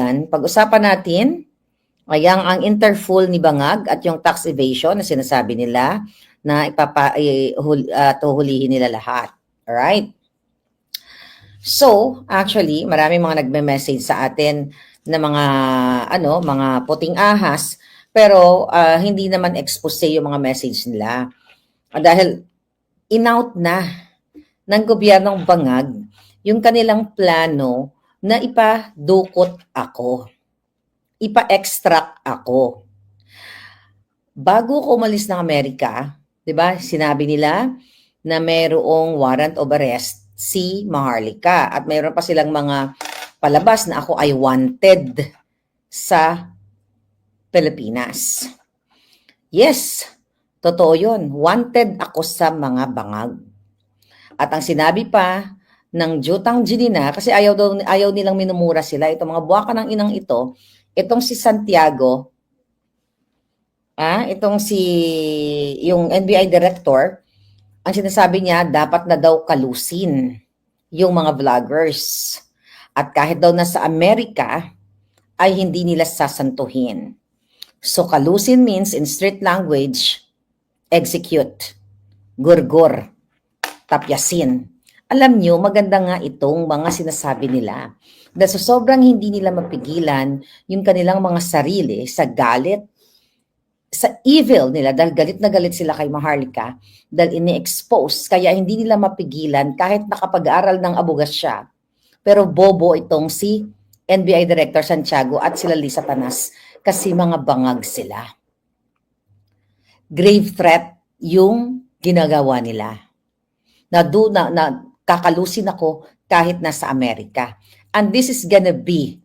kaibigan, pag-usapan natin ang Interfool ni Bangag at yung tax evasion na sinasabi nila na huhulihin nila lahat. Alright? So, actually, marami mga nagme-message sa atin na mga puting ahas, pero hindi naman expose yung mga message nila. Dahil in-out na ng gobyernong Bangag yung kanilang plano na ipadukot ako. Ipa-extract ako. Bago ko umalis ng Amerika, 'di ba? Sinabi nila na mayroong warrant of arrest si Maharlika at mayroon pa silang mga palabas na ako ay wanted sa Pilipinas. Yes, totoo 'yon. Wanted ako sa mga Bangag. At ang sinabi pa ng Jutang Ginina, kasi ayaw nilang minumura sila, itong mga buwaka ng inang ito, itong si Santiago, yung NBI director, ang sinasabi niya, dapat na daw kalusin yung mga vloggers. At kahit daw nasa Amerika, ay hindi nila sasantuhin. So kalusin means, in street language, execute, gurgur, tapyasin. Alam nyo, maganda nga itong mga sinasabi nila. Dahil so sobrang hindi nila mapigilan yung kanilang mga sarili sa galit, sa evil nila, dahil galit na galit sila kay Maharlika, dahil ini-expose, kaya hindi nila mapigilan kahit nakapag-aral ng abogasya. Pero bobo itong si NBI Director Santiago at sila Lisa Tanas kasi mga bangag sila. Grave threat yung ginagawa nila. Na kakalusin ako kahit nasa Amerika. And this is gonna be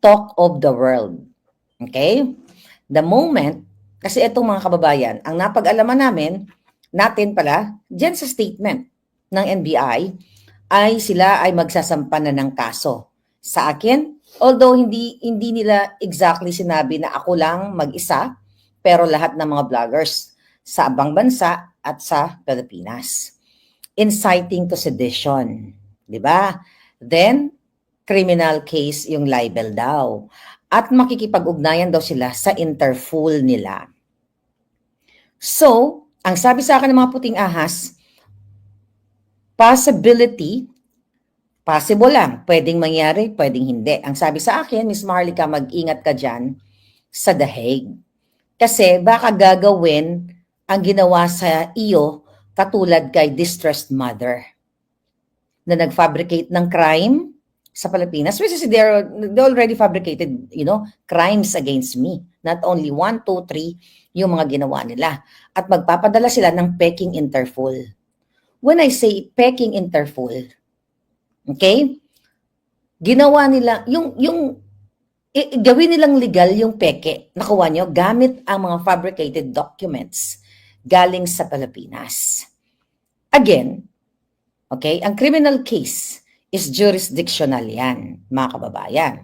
talk of the world. Okay? The moment, kasi itong mga kababayan, ang napag-alaman natin pala, dyan sa statement ng NBI, ay sila ay magsasampa na ng kaso. Sa akin, although hindi nila exactly sinabi na ako lang mag-isa, pero lahat ng mga vloggers sa abang bansa at sa Pilipinas. Inciting to sedition, di ba? Then, criminal case yung libel daw. At makikipag-ugnayan daw sila sa Interfool nila. So, ang sabi sa akin ng mga puting ahas, possible lang. Pwedeng mangyari, pwedeng hindi. Ang sabi sa akin, Miss Maharlika, mag-ingat ka dyan sa The Hague. Kasi baka gagawin ang ginawa sa iyo katulad kay distressed mother na nag-fabricate ng crime sa Pilipinas. Which is they already fabricated, crimes against me. Not only 1, 2, 3 yung mga ginawa nila. At magpapadala sila ng Peking Interfool. When I say Peking Interfool, okay? Ginawa nila, gawin nilang legal yung peke. Nakuha nyo, gamit ang mga fabricated documents galing sa Pilipinas. Again, okay, ang criminal case is jurisdictional yan, mga kababayan.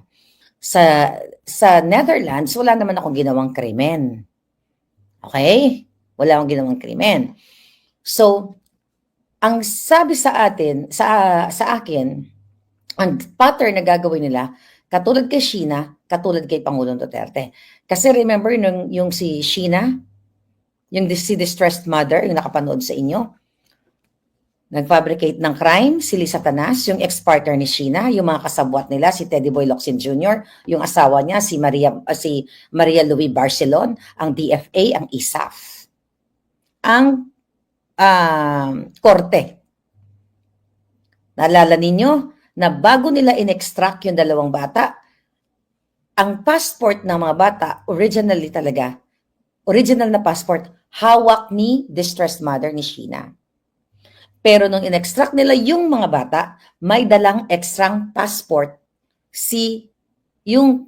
Sa Netherlands, wala naman akong ginawang krimen. Okay? Wala akong ginawang krimen. So, ang sabi sa akin, ang pattern na gagawin nila, katulad kay Sheena, katulad kay Pangulong Duterte. Kasi remember, yung si Sheena, si distressed mother, yung nakapanood sa inyo, nag-fabricate ng crime, si Lisa Tanas, yung ex-partner ni Sheena, yung mga kasabwat nila, si Teddy Boy Locsin Jr., yung asawa niya, si Maria Louie Barcelon, ang DFA, ang ISAF. Ang korte. Naalala ninyo na bago nila in-extract yung dalawang bata, ang passport ng mga bata, original na passport, hawak ni distressed mother ni Sheena. Pero nung in-extract nila yung mga bata, may dalang extrang passport yung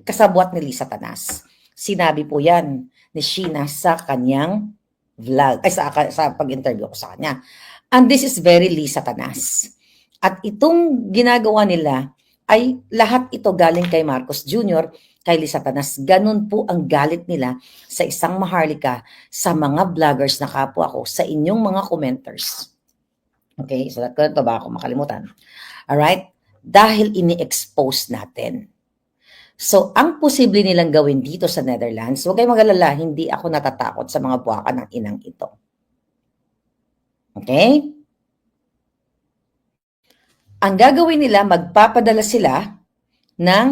kasabwat ni Lisa Tanas. Sinabi po yan ni Sheena sa kanyang vlog, sa pag-interview ko sa kanya. And this is very Lisa Tanas. At itong ginagawa nila ay lahat ito galing kay Marcos Jr., kay Lisa Tanas. Ganun po ang galit nila sa isang Maharlika, sa mga vloggers na kapwa ko, sa inyong mga commenters. Okay, so ko na ito, baka ako makalimutan. Alright, dahil ini-expose natin. So, ang posible nilang gawin dito sa Netherlands, huwag kayong mag-alala, hindi ako natatakot sa mga buwaka ng inang ito. Okay? Ang gagawin nila, magpapadala sila ng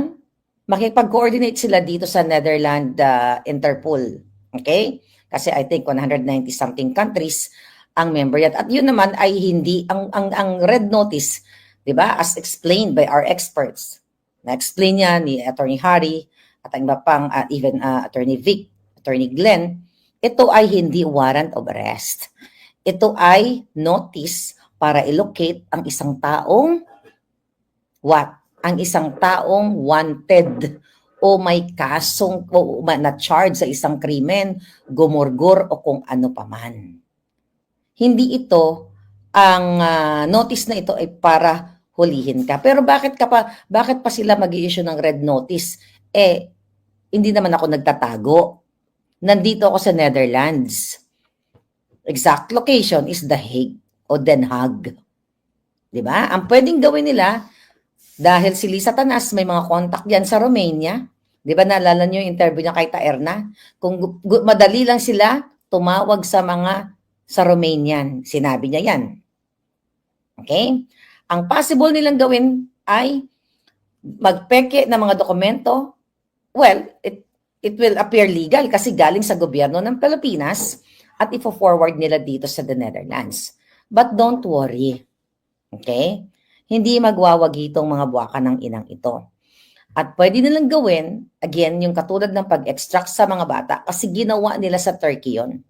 makipag-coordinate sila dito sa Netherlands Interpol. Okay? Kasi I think 190 something countries ang member yan. At yun naman ay hindi, ang red notice, di ba, as explained by our experts, na-explain niya ni Attorney Harry at ang iba pang, even Attorney Vic, Attorney Glenn, ito ay hindi warrant of arrest. Ito ay notice para i-locate ang isang taong ang isang taong wanted o may kasong o na-charge sa isang krimen, gumurgur o kung ano paman. Hindi ito, ang notice na ito ay para hulihin ka. Pero bakit pa sila mag-i-issue ng red notice? Hindi naman ako nagtatago. Nandito ako sa Netherlands. Exact location is The Hague o Den Haag. 'Di ba? Ang pwedeng gawin nila, dahil si Lisa Tanas may mga contact diyan sa Romania, 'di ba, naalala niyo yung interview niya kay Taerna? Kung madali lang sila tumawag sa Romanian, sinabi niya 'yan. Okay? Ang possible nilang gawin ay magpeke ng mga dokumento. Well, it will appear legal kasi galing sa gobyerno ng Pilipinas at ifo-forward nila dito sa the Netherlands. But don't worry. Okay? Hindi magwawagi itong mga buwaka ng inang ito. At pwede nilang gawin, again, yung katulad ng pag-extract sa mga bata kasi ginawa nila sa Turkey yon.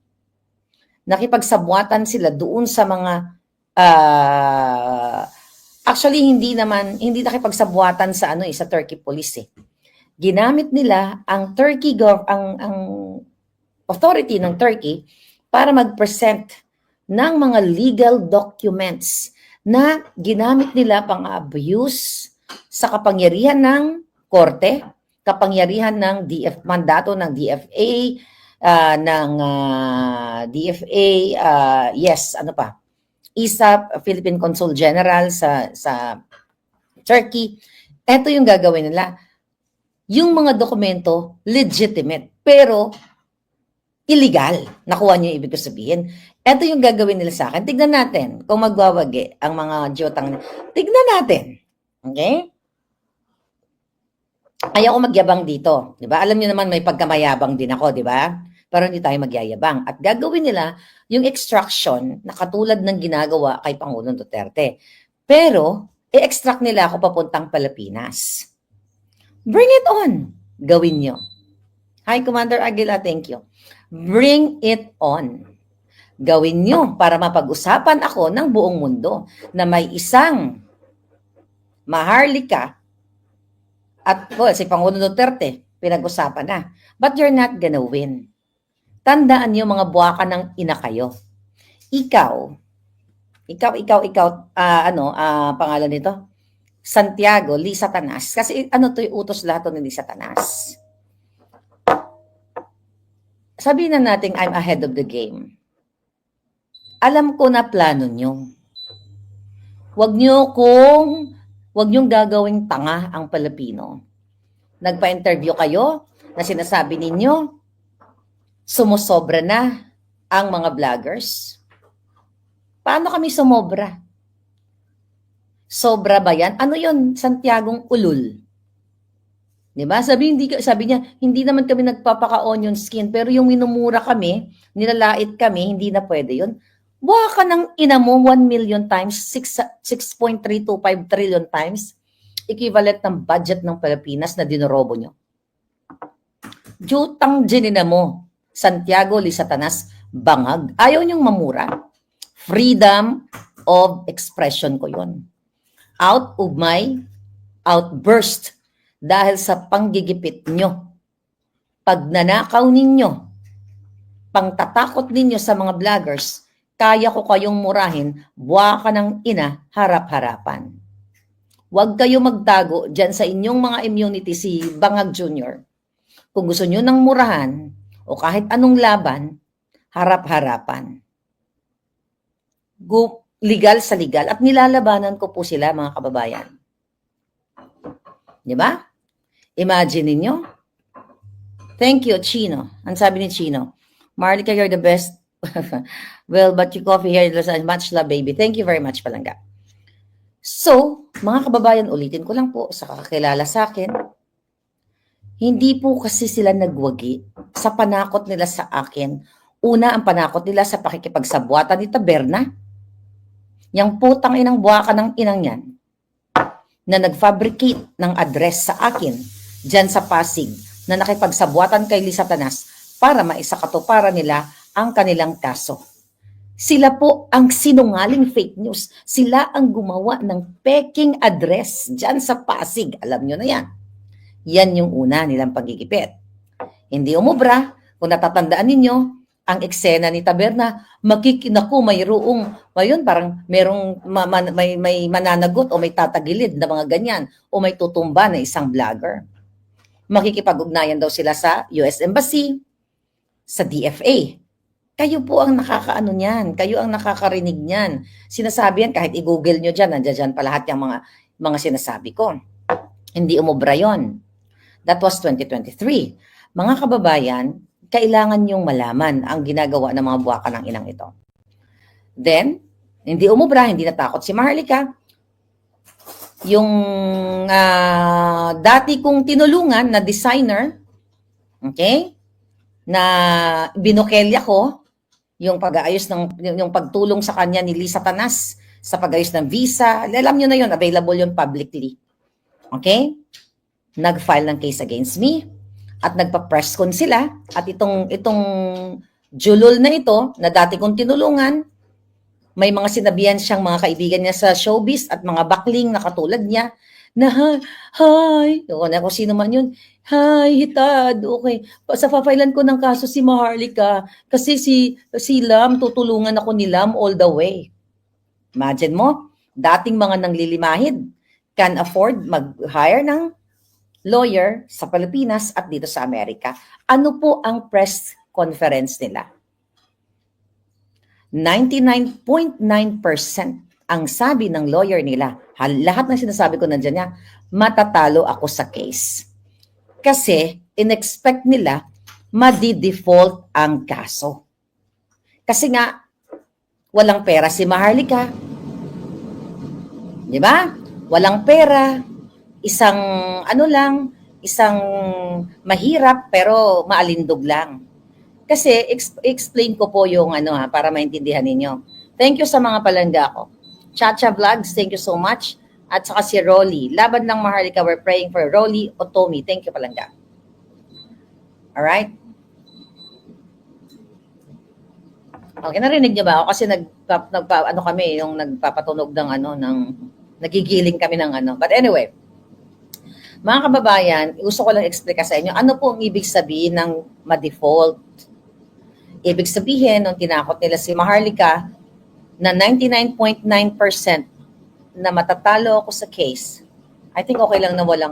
Nakipagsabuatan sila doon sa mga actually hindi nakipagsabuatan sa sa Turkey police. Ginamit nila ang ang authority ng Turkey para mag-present ng mga legal documents na ginamit nila pang-abuse sa kapangyarihan ng korte, kapangyarihan ng mandato ng DFA, ISAF, Philippine Consul General sa Turkey. Ito yung gagawin nila. Yung mga dokumento, legitimate, pero illegal. Nakuha niyo yung ibig sabihin. Ito yung gagawin nila sa akin. Tignan natin kung magwawagi ang mga jotang. Tignan natin. Okay? Ayaw ko magyabang dito. Diba? Alam niyo naman may pagkamayabang din ako, di ba? Pero hindi tayo magyayabang. At gagawin nila yung extraction na katulad ng ginagawa kay Pangulong Duterte. Pero, i-extract nila ako papuntang Pilipinas. Bring it on. Gawin nyo. Hi, Commander Aguila. Thank you. Bring it on. Gawin nyo para mapag-usapan ako ng buong mundo na may isang maharlika at si Pangulong Duterte, pinag-usapan na. But you're not gonna win. Tandaan nyo mga buwaka ng ina kayo. Ikaw, pangalan nito? Santiago, Lisa Tanas. Kasi to yung utos lahat ni Lisa Tanas. Sabihin na natin, I'm ahead of the game. Alam ko na plano nyo. Huwag nyong gagawing tanga ang Pilipino. Nagpa-interview kayo na sinasabi ninyo, sumusobra na ang mga vloggers. Paano kami sumobra? Sobra ba yan? Ano yun? Santiagong ulul. Diba? Sabi niya, hindi naman kami nagpapaka-onion skin, pero yung minumura kami, nilalait kami, hindi na pwede yun. Buha ka ng ina mo 1 million times, 6.325 trillion times, equivalent ng budget ng Pilipinas na dinorobo nyo. Jutang ginina mo, Santiago, Lisa Tanas, bangag. Ayaw nyong mamura. Freedom of expression ko yun. Out of my outburst dahil sa panggigipit nyo, pagnanakaw ninyo, pangtatakot ninyo sa mga vloggers, kaya ko kayong murahin, buwa ka ng ina, harap-harapan. Huwag kayo magtago dyan sa inyong mga immunity, si Bangag Jr. Kung gusto nyo ng murahan, o kahit anong laban, harap-harapan. Legal sa legal. At nilalabanan ko po sila, mga kababayan. Di ba? Imagine ninyo. Thank you, Chino. Ang sabi ni Chino, Marlica, you're the best. Well, but your coffee here is much love, baby. Thank you very much, Palangga. So, mga kababayan, ulitin ko lang po sa kakakilala sa akin, hindi po kasi sila nagwagi sa panakot nila sa akin. Una, ang panakot nila sa pakikipagsabwatan ni Taberna. Yang putang inang buwaka ng inang yan na nag-fabricate ng address sa akin dyan sa Pasig na nakipagsabwatan kay Lisa Tanas para maisakatuparan nila ang kanilang kaso. Sila po ang sinungaling fake news. Sila ang gumawa ng peking address dyan sa Pasig. Alam nyo na yan. Yan yung una nilang pagigipit. Hindi umubra. Kung natatandaan ninyo, ang eksena ni Taberna, makikinaku mayroong, ngayon parang merong may mananagot o may tatagilid na mga ganyan o may tutumba na isang vlogger. Makikipag-ugnayan daw sila sa US Embassy, sa DFA. Kayo po ang nakakaano niyan. Kayo ang nakakarinig niyan. Sinasabi yan, kahit i-google nyo dyan, nandiyan pa lahat yung mga sinasabi ko. Hindi umubra yon. That was 2023. Mga kababayan, kailangan yung malaman ang ginagawa ng mga buwaka ng inang ito. Then, hindi umubra, hindi natakot si Maharlika. Yung dati kong tinulungan na designer, okay, na binukelya ko, yung pag-aayos yung pagtulong sa kanya ni Lisa Tanas sa pag-ayos ng visa, alam nyo na yun, available yun publicly. Okay? Nag-file ng case against me at nagpa-press con sila at itong julol na ito na dati kong tinulungan, may mga sinabihan siyang mga kaibigan niya sa showbiz at mga bakling na katulad niya na hi, kung sino man yun, hi, hitad, okay. Sa papailan ko ng kaso si Maharlika kasi si Lam, tutulungan ako ni Lam all the way. Imagine mo, dating mga nanglilimahid can afford mag-hire ng lawyer sa Pilipinas at dito sa Amerika. Ano po ang press conference nila? 99.9% ang sabi ng lawyer nila, lahat ng sinasabi ko nandiyan niya, matatalo ako sa case. Kasi in-expect nila madi-default ang kaso. Kasi nga, walang pera si Maharlika. Di ba? Walang pera. Isang isang mahirap pero maalindog lang. Kasi explain ko po yung para maintindihan ninyo. Thank you sa mga palangga ko. Chacha Vlogs, thank you so much. At saka si Rolly. Laban ng Maharlika, we're praying for Rolly Otomi. Thank you palangga. Alright? Okay, narinig niyo ba ako? Kasi nagpapatunog ng nagigiling kami ng But anyway, mga kababayan, gusto ko lang explain sa inyo, ano po ang ibig sabihin ng ma-default? Ibig sabihin, nung tinakot nila si Maharlika, na 99.9% na matatalo ako sa case, I think okay lang na walang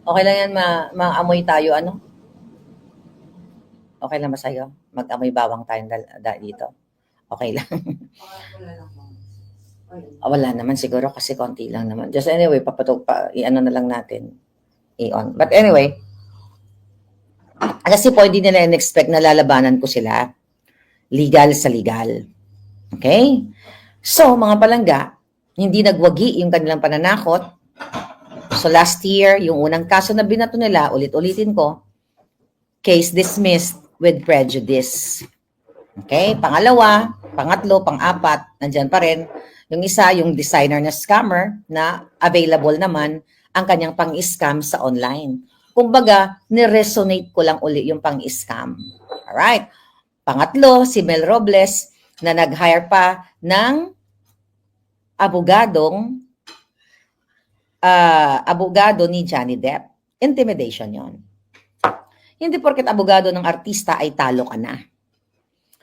Okay lang yan, maamoy tayo, Okay lang ba sa'yo? Mag-amoy bawang tayong dito. Okay lang. Wala naman siguro kasi konti lang naman. Just anyway, na lang natin. I-on. But anyway, kasi po hindi nila in-expect na lalabanan ko sila. Legal sa legal. Okay? So, mga palangga, hindi nagwagi yung kanilang pananakot. So, last year, yung unang kaso na binato nila, ulit-ulitin ko, case dismissed with prejudice. Okay? Pangalawa, pangatlo, pang-apat, nandyan pa rin. Yung isa, yung designer na scammer na available naman ang kanyang pang-scam sa online. Kumbaga, ni-resonate ko lang uli yung pang-scam. Alright. Pangatlo, si Mel Robles na nag-hire pa ng abogado ni Johnny Depp. Intimidation yon. Hindi porket abogado ng artista ay talo ka na.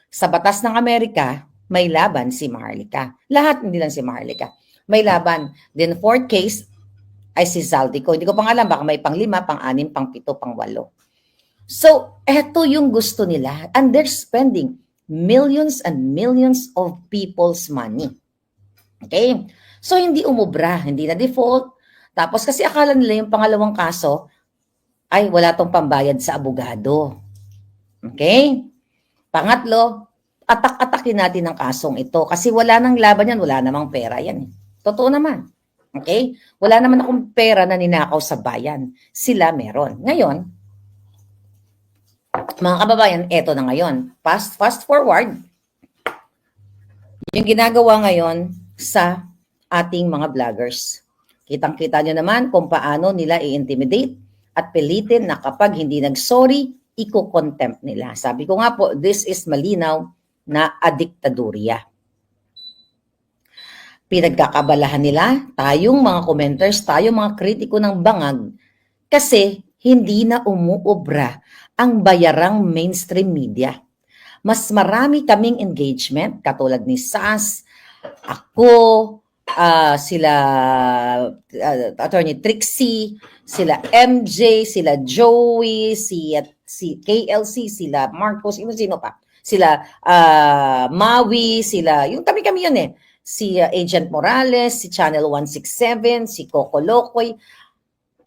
Sa batas ng Amerika, may laban si Maharlika. Lahat, hindi lang si Maharlika. May laban. Then fourth case ay si Zaldico. Hindi ko pang alam, baka may pang-5, pang-6, pang-7, pang-8. So, eto yung gusto nila. And they're spending millions and millions of people's money. Okay? So, hindi umubra, hindi na default. Tapos kasi akala nila yung pangalawang kaso ay wala tong pambayad sa abogado. Okay? Pangatlo, atak-atakin natin ang kasong ito kasi wala nang laban yan, wala namang pera yan. Totoo naman. Okay? Wala naman akong pera na ninakaw sa bayan. Sila meron. Ngayon, mga kababayan, eto na ngayon. Fast forward. Yung ginagawa ngayon sa ating mga vloggers. Kitang-kita nyo naman kung paano nila i-intimidate at pilitin na kapag hindi nag-sorry, iko-contempt nila. Sabi ko nga po, this is malinaw na adiktadurya. Pinagkakabalahan nila, tayong mga commenters, tayong mga kritiko ng bangag, kasi hindi na umuobra ang bayarang mainstream media. Mas marami kaming engagement, katulad ni SAS, ako, sila Attorney Trixie, sila MJ, sila Joey, si KLC, sila Marcos, sino pa? Sila Maui, sila, yung kami yun eh. Si Agent Morales, si Channel 167, si Coco Locoy.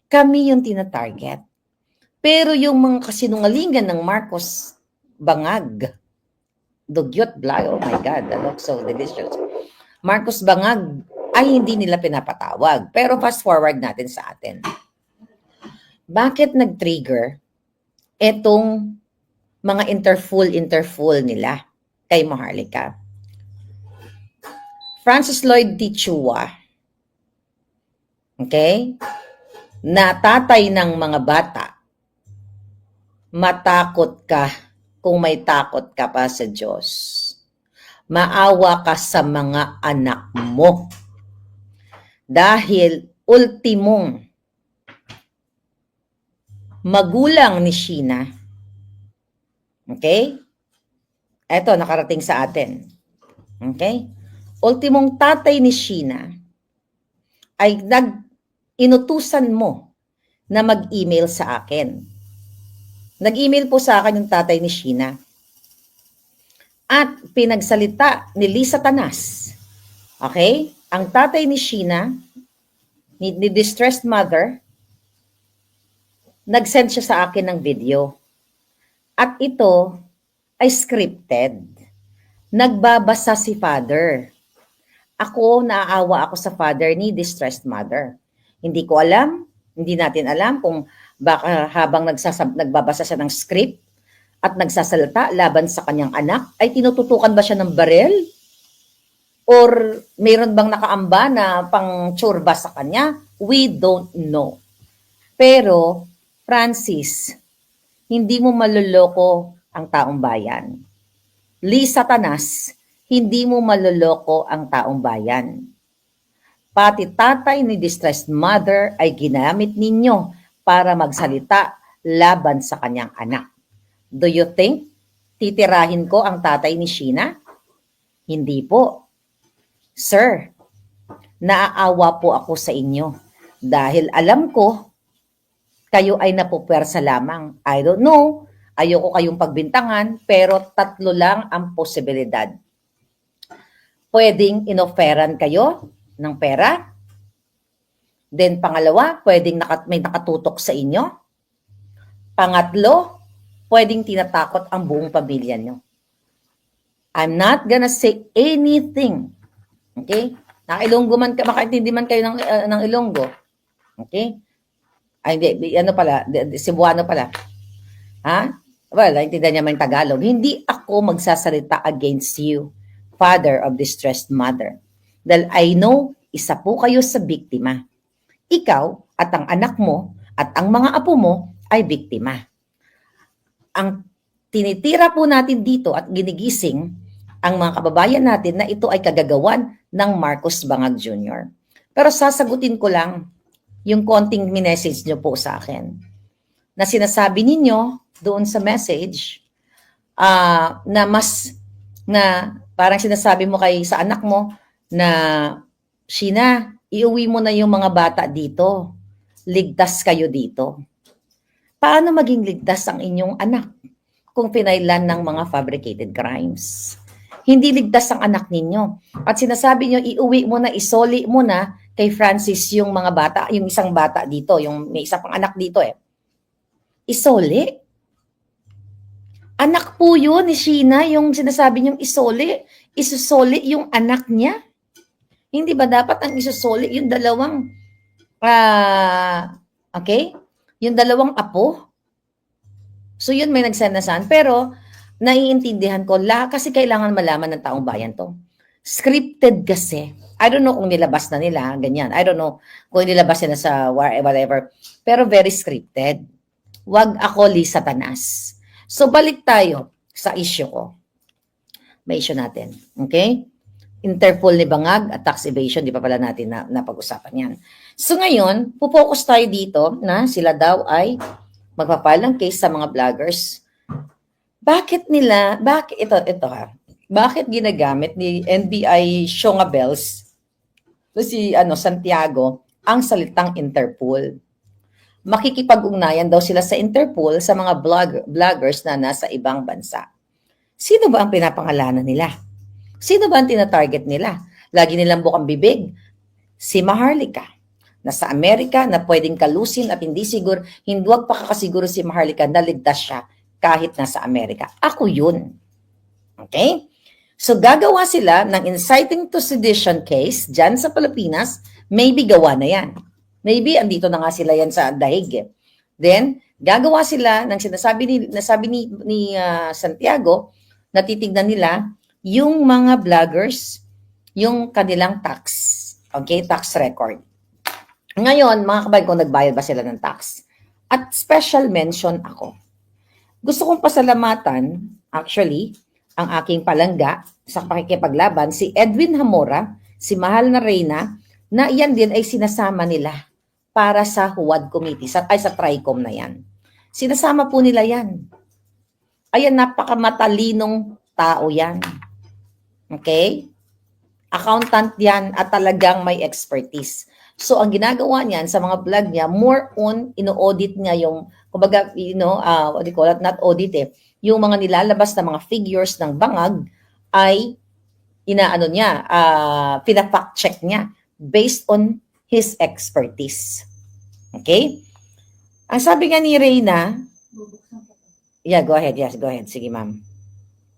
Kami yung tina-target. Pero yung mga kasinungalingan ng Marcos Bangag, dugyot bly, oh my God, that looks so delicious. Marcos Bangag ay hindi nila pinapatawag. Pero fast forward natin sa atin. Bakit nag-trigger etong mga interfool nila kay Maharlika? Francis Lloyd Tichua, okay, na tatay ng mga bata, matakot ka kung may takot ka pa sa Diyos. Maawa ka sa mga anak mo. Dahil ultimong magulang ni Sheena, okay? Eto, nakarating sa atin. Okay? Ultimong tatay ni Sheena ay inutusan mo na mag-email sa akin. Nag-email po sa akin yung tatay ni Sheena. At pinagsalita ni Lisa Tanas. Okay? Ang tatay ni Sheena, ni distressed mother, nag-send siya sa akin ng video. At ito ay scripted. Nagbabasa si father. Ako, naaawa ako sa father ni distressed mother. Hindi ko alam, hindi natin alam kung baka habang nagbabasa siya ng script at nagsasalita laban sa kanyang anak, ay tinututukan ba siya ng barel? Or mayroon bang nakaamba na pang tsurba sa kanya? We don't know. Pero, Francis, hindi mo maluloko ang taong bayan. Lisa Tanas, hindi mo maluloko ang taong bayan. Pati tatay ni distressed mother ay ginamit ninyo para magsalita laban sa kanyang anak. Do you think titirahin ko ang tatay ni Sheena? Hindi po. Sir, naaawa po ako sa inyo dahil alam ko kayo ay napupwersa lamang. I don't know, ayoko kayong pagbintangan, pero 3 lang ang posibilidad. Pwedeng inoferan kayo ng pera. Then pangalawa, pwedeng may nakatutok sa inyo. Pangatlo, pwedeng tinatakot ang buong pamilya nyo. I'm not gonna say anything. Okay? Naka-Ilonggo man, makaintindi man kayo ng Ilonggo. Okay? Ay, hindi, ano pala, Cebuano pala. Ha? Well, naintindihan niya man Tagalog. Hindi ako magsasalita against you, father of distressed mother. Dahil I know, isa po kayo sa biktima. Ikaw at ang anak mo at ang mga apo mo ay biktima. Ang tinitira po natin dito at ginigising ang mga kababayan natin na ito ay kagagawan ng Marcos Bangag Jr. Pero sasagutin ko lang yung konting minessage nyo po sa akin. Na sinasabi ninyo doon sa message na parang sinasabi mo sa anak mo na Sheena, iuwi mo na yung mga bata dito. Ligtas kayo dito. Paano maging ligtas ang inyong anak kung pinailan ng mga fabricated crimes? Hindi ligtas ang anak ninyo. At sinasabi nyo, iuwi mo na, isoli mo na kay Francis yung mga bata, yung isang bata dito, yung may isa pang anak dito isole. Anak po yun ni Sheena, yung sinasabi niyong isole. Isusole yung anak niya. Hindi ba dapat ang isusole yung dalawang, okay? Yung dalawang apo? So yun may nagsenasan. Pero naiintindihan ko, kasi kailangan malaman ng taong bayan to. Scripted kasi. I don't know kung nilabas na nila, ganyan. I don't know kung nilabas na sa whatever. Pero very scripted. Wag ako Satanas. So balik tayo sa issue ko. May issue natin. Okay? Interpol ni Bangag at tax evasion, di pa pala natin napag-usapan yan. So ngayon, pupokus tayo dito na sila daw ay magpapile ng case sa mga vloggers. Bakit ginagamit ni NBI Shonga Bells si Santiago ang salitang Interpol? Makikipag-ugnayan daw sila sa Interpol sa mga vloggers na nasa ibang bansa. Sino ba ang pinapangalanan nila? Sino ba ang tina-target nila? Lagi nilang bukang bibig. Si Maharlika, na sa Amerika na pwedeng kalusin at hindi wag pa kakasiguro si Maharlika na ligtas siya kahit nasa Amerika. Ako yun. Okay? So gagawa sila ng inciting to sedition case dyan sa Pilipinas, maybe gawa na yan. Maybe andito na nga sila yan sa dahig. Then, gagawa sila ng nasabi ni Santiago, na titignan nila yung mga vloggers, yung kanilang tax. Okay, tax record. Ngayon, mga kabayan ko, nagbayad ba sila ng tax? At special mention ako. Gusto kong pasalamatan, actually, ang aking palangga sa pakikipaglaban, si Edwin Hamora, si Mahal na Reyna, na yan din ay sinasama nila para sa HUAD committee, sa TRICOM na yan. Sinasama po nila yan. Ayan, napakamatalinong tao yan. Okay? Accountant yan at talagang may expertise. So, ang ginagawa niyan sa mga vlog niya, more on, ino-audit niya yung, kumbaga, what do you call it? Not audit yung mga nilalabas na mga figures ng Bangag ay pina-fact check niya based on his expertise. Okay? Ang sabi nga ni Reyna, go ahead. Yes, go ahead. Sige, ma'am.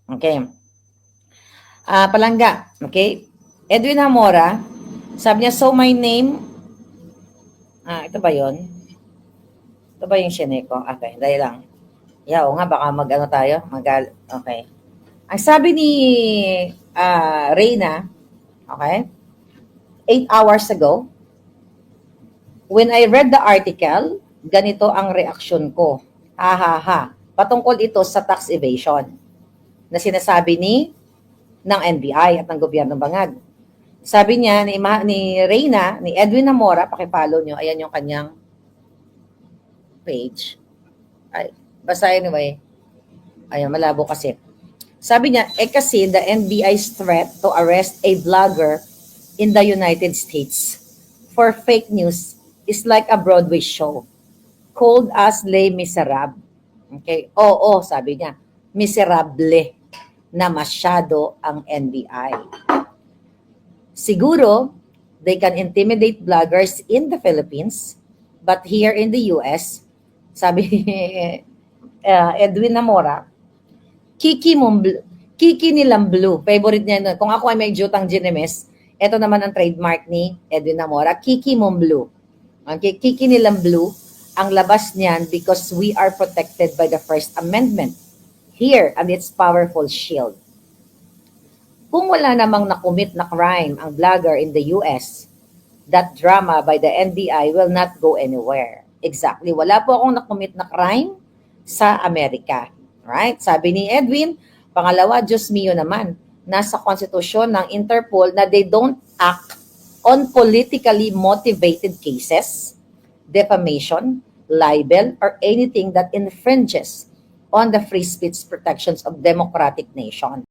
Okay. Palangga. Okay. Edwin Hamora, sabi niya, so my name, ito ba yon? Ito ba yung Shineko? Okay, dahil lang. Oo nga, baka tayo. Okay. Ang sabi ni Reyna, okay, 8 hours ago, when I read the article, ganito ang reaksyon ko. Patungkol ito sa tax evasion na sinasabi ng NBI at ng gobyernong Bangag. Sabi niya ni Reyna, ni Edwin Namora, pakipollow nyo, ayan yung kanyang page. Basta anyway, ayan, malabo kasi. Sabi niya, kasi the NBI's threat to arrest a vlogger in the United States for fake news is like a Broadway show called as Les Miserables. Okay? Oo, sabi niya, miserable na masyado ang NBI. Siguro, they can intimidate vloggers in the Philippines, but here in the US, sabi Edwin Namora, Kiki nilang blue. Favorite niya nun. Kung ako ay may jutang ginemes, ito naman ang trademark ni Edwin Namora, Kiki mong blue. Okay, Kiki nilang blue, ang labas niyan because we are protected by the First Amendment here and its powerful shield. Kung wala namang nakumit na crime ang vlogger in the US, that drama by the NBI will not go anywhere. Exactly. Wala po akong nakumit na crime sa Amerika. Right? Sabi ni Edwin, pangalawa, Diyos mio naman, nasa konstitusyon ng Interpol na they don't act on politically motivated cases, defamation, libel, or anything that infringes on the free speech protections of democratic nation.